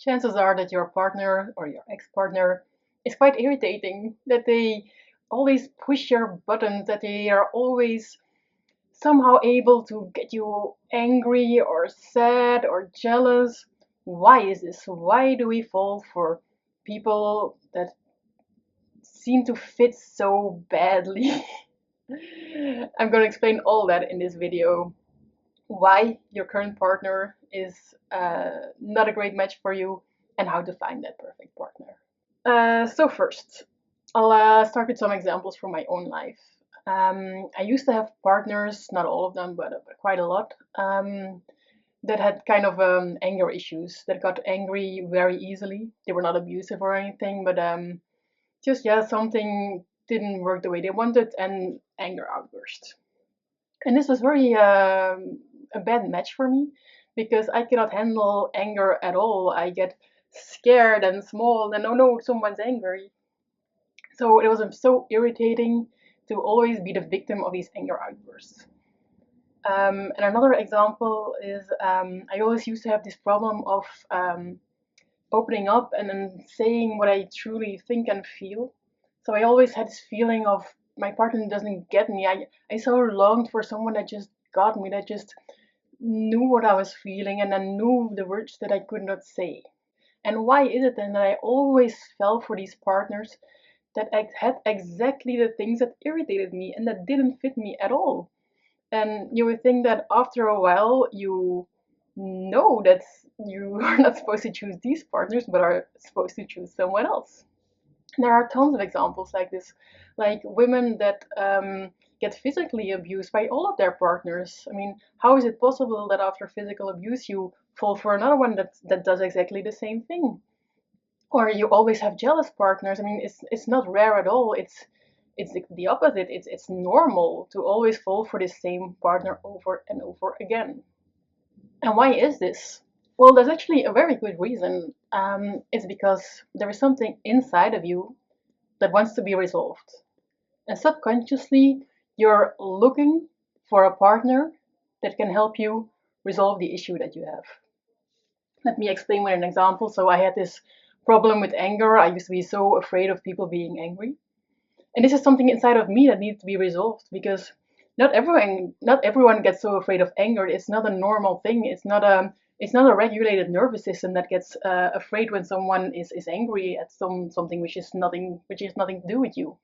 chances are that your partner or your ex-partner is quite irritating, that they always push your buttons, that they are always somehow able to get you angry or sad or jealous. Why is this? Why do we fall for people that seem to fit so badly? I'm going to explain all that in this video. Why your current partner is not a great match for you and how to find that perfect partner. So first, I'll start with some examples from my own life. I used to have partners, not all of them, but quite a lot, that had kind of anger issues, that got angry very easily. They were not abusive or anything, but just, yeah, something didn't work the way they wanted and anger outburst. And this was very a bad match for me because I cannot handle anger at all. I get scared and small and oh no, someone's angry. So it was so irritating to always be the victim of these anger outbursts. And another example is I always used to have this problem of opening up and then saying what I truly think and feel. So I always had this feeling of my partner doesn't get me. I so longed for someone that just got me, that just knew what I was feeling and then knew the words that I could not say. And why is it then that I always fell for these partners that had exactly the things that irritated me and that didn't fit me at all? And you would think that after a while you know that you are not supposed to choose these partners but are supposed to choose someone else. There are tons of examples like this, like women that get physically abused by all of their partners. I mean, how is it possible that after physical abuse you fall for another one that does exactly the same thing? Or you always have jealous partners. I mean, it's not rare at all. It's the opposite. It's normal to always fall for the same partner over and over again. And why is this? Well, there's actually a very good reason. It's because there is something inside of you that wants to be resolved. And subconsciously, you're looking for a partner that can help you resolve the issue that you have. Let me explain with an example. So I had this problem with anger. I used to be so afraid of people being angry. And this is something inside of me that needs to be resolved because not everyone gets so afraid of anger. It's not a normal thing. It's not a regulated nervous system that gets afraid when someone is angry at something which is nothing to do with you.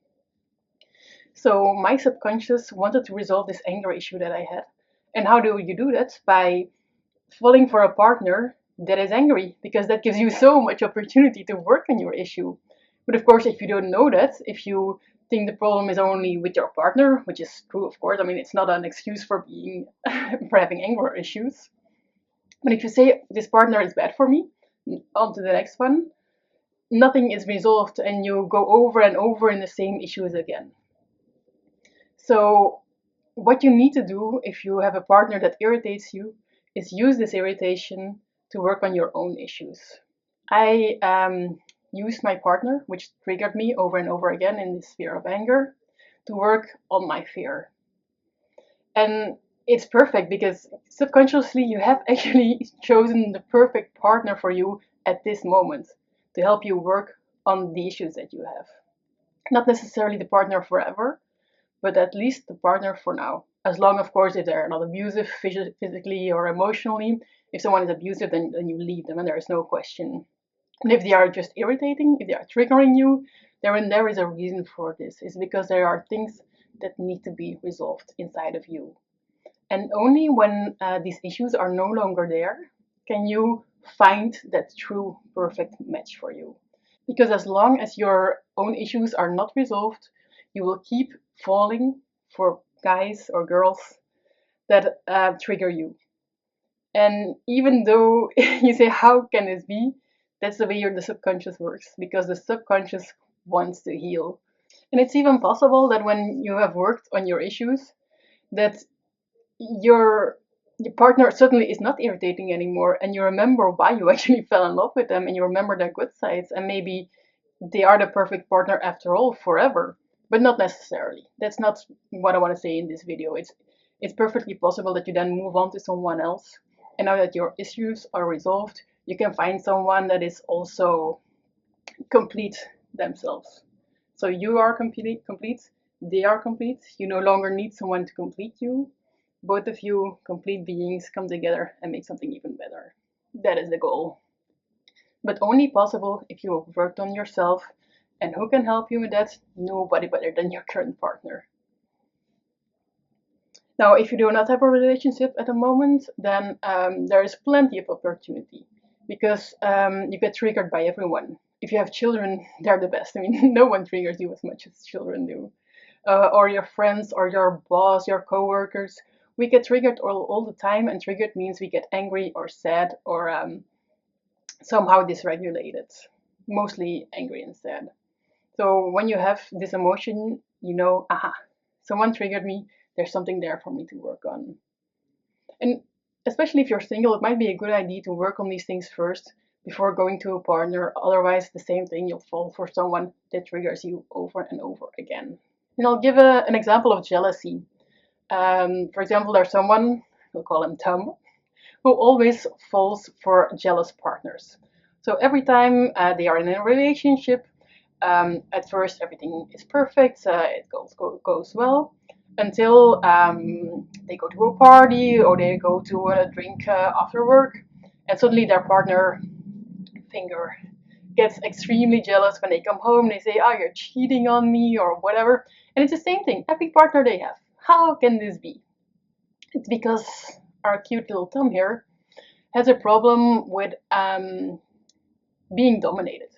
So my subconscious wanted to resolve this anger issue that I had. And how do you do that? By falling for a partner that is angry, because that gives you so much opportunity to work on your issue. But of course, if you don't know that, if you think the problem is only with your partner, which is true, of course, I mean, it's not an excuse for being for having anger issues. But if you say this partner is bad for me, on to the next one, nothing is resolved, and you go over and over in the same issues again. So what you need to do if you have a partner that irritates you is use this irritation to work on your own issues. I used my partner, which triggered me over and over again in this sphere of anger, to work on my fear. And it's perfect because subconsciously you have actually chosen the perfect partner for you at this moment to help you work on the issues that you have. Not necessarily the partner forever, but at least the partner for now. As long, of course, if they're not abusive physically or emotionally. If someone is abusive, then you leave them and there is no question. And if they are just irritating, if they are triggering you, then there is a reason for this. It's because there are things that need to be resolved inside of you. And only when these issues are no longer there can you find that true perfect match for you. Because as long as your own issues are not resolved, you will keep falling for guys or girls that trigger you. And even though you say, how can this be? That's the way the subconscious works, because the subconscious wants to heal. And it's even possible that when you have worked on your issues, that your partner suddenly is not irritating anymore, and you remember why you actually fell in love with them, and you remember their good sides, and maybe they are the perfect partner after all forever, but not necessarily. That's not what I want to say in this video. It's perfectly possible that you then move on to someone else, and now that your issues are resolved, you can find someone that is also complete themselves. So you are complete, they are complete. You no longer need someone to complete you. Both of you, complete beings, come together and make something even better. That is the goal. But only possible if you have worked on yourself. And who can help you with that? Nobody better than your current partner. Now, if you do not have a relationship at the moment, then there is plenty of opportunity because you get triggered by everyone. If you have children, they're the best. I mean, no one triggers you as much as children do. Or your friends, or your boss, your coworkers. We get triggered all the time, and triggered means we get angry or sad or somehow dysregulated. Mostly angry and sad. So when you have this emotion, you know, aha, someone triggered me. There's something there for me to work on. And especially if you're single, it might be a good idea to work on these things first before going to a partner. Otherwise, the same thing, you'll fall for someone that triggers you over and over again. And I'll give an example of jealousy. For example, there's someone, we'll call him Tom, who always falls for jealous partners. So every time they are in a relationship, at first everything is perfect, it goes well, until they go to a party or they go to a drink after work, and suddenly their partner finger gets extremely jealous when they come home. They say, "Oh, you're cheating on me," or whatever. And it's the same thing every partner they have. How can this be? It's because our cute little Tom here has a problem with being dominated,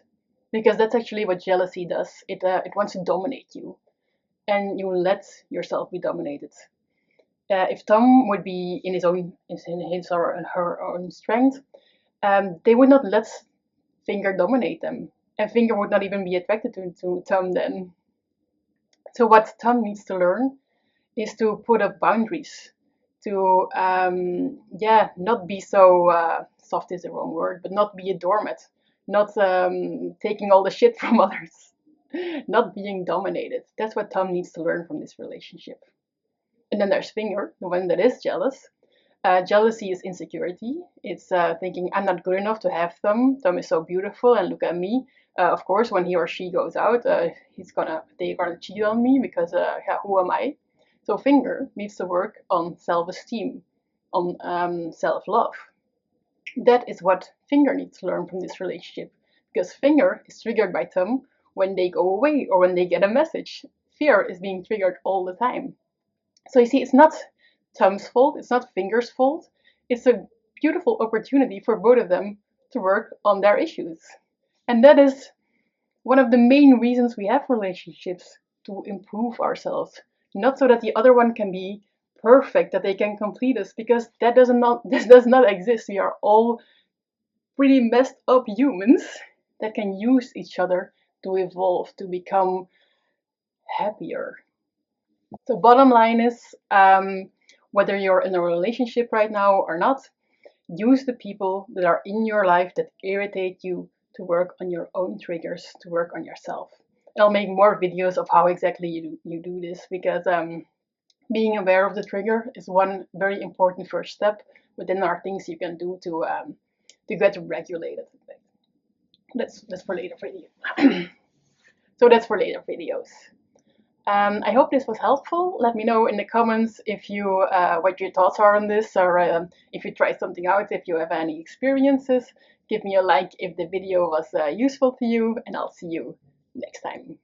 because that's actually what jealousy does. It wants to dominate you, and you let yourself be dominated. If Tom would be in his or her own strength, they would not let Finger dominate them, and Finger would not even be attracted to Tom then. So what Tom needs to learn is to put up boundaries, to yeah, not be so soft is the wrong word, but not be a doormat, not taking all the shit from others, not being dominated. That's what Tom needs to learn from this relationship. And then there's Finger, the one that is jealous. Jealousy is insecurity. It's thinking I'm not good enough to have Tom. Tom is so beautiful, and look at me. Of course, when he or she goes out, they're gonna cheat on me because yeah, who am I? So Finger needs to work on self-esteem, on self-love. That is what Finger needs to learn from this relationship, because Finger is triggered by Tom when they go away or when they get a message. Fear is being triggered all the time. So you see, it's not Tom's fault, it's not Finger's fault. It's a beautiful opportunity for both of them to work on their issues. And that is one of the main reasons we have relationships, to improve ourselves. Not so that the other one can be perfect, that they can complete us, because this does not exist. We are all pretty messed up humans that can use each other to evolve, to become happier. So bottom line is, whether you're in a relationship right now or not, use the people that are in your life that irritate you to work on your own triggers, to work on yourself. And I'll make more videos of how exactly you do this, because being aware of the trigger is one very important first step, but then there are things you can do to get regulated. That's for later video. So that's for later videos. I hope this was helpful. Let me know in the comments if you what your thoughts are on this, or if you tried something out, if you have any experiences. Give me a like if the video was useful to you, and I'll see you next time.